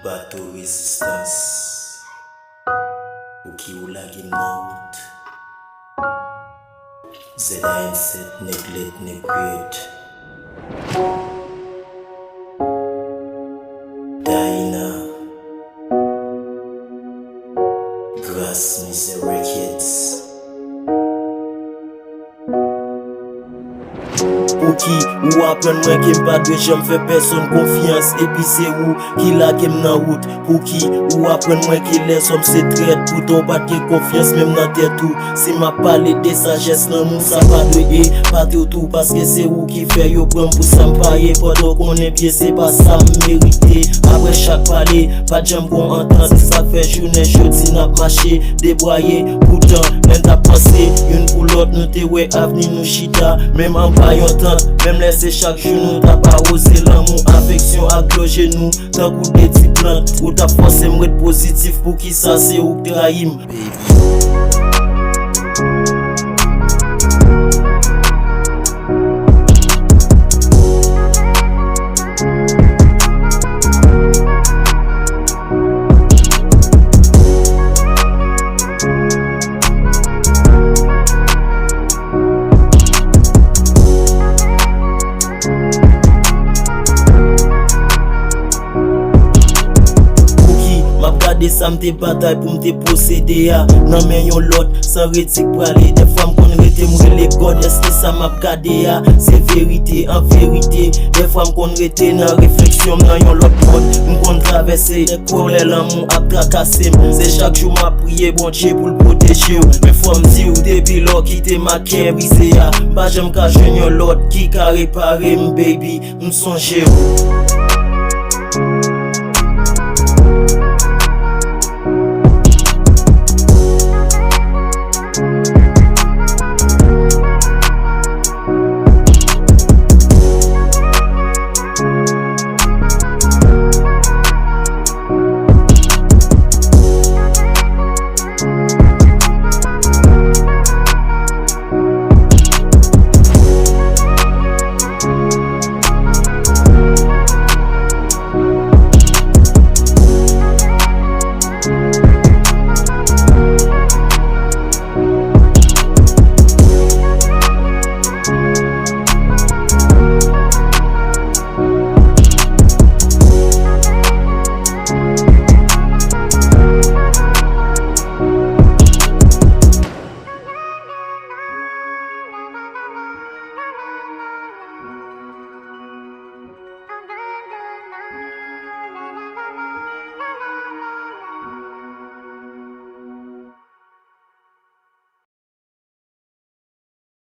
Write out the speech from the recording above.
Bateau résistance POUKI ou LAGE'M ROUT ZAN7 neglect neglect Daina Grass Misery Kids POUKI ou apren mwen kem pa dwe jam fè person konfians epi se ou ki LAGE'M nan route POUKI ou apren mwen ki lè som se tret pouton pat gen konfians mèm nan tèt ou si ma pale de sagesse nan moun sa pa dwe e pate ou tou paske se ou ki fè yo pran pou sa mpaye poto konen bien se pa sa mérite apre chak pale pa jam kon entend sa fè jounen jodi nap mache débroye poutan len ta pense yon pou lot nou te we avni nou chita mèm an pa yon temps même laisser chaque jour nous t'a pas osé l'amour affection à clocher nous tant coup de petits plans ou t'a forcé m'être positif pour qui ça c'est ou trahim ça m'te bataille pour m'te posséder ya nan men yon lot sans rétique pralé des femmes qu'on rete m're les god est-ce que ça m'a gardé ya c'est vérité en vérité des femmes qu'on rete nan réflexion nan yon lot mode m'kon traverser des colères l'amour a tracasser c'est chaque jour m'a prié bon Dieu pour le protéger mais faut m'di ou depuis l'or qui te ma cœur brisé ya pas j'aime ka joindre yon lot qui ka réparer baby m'songe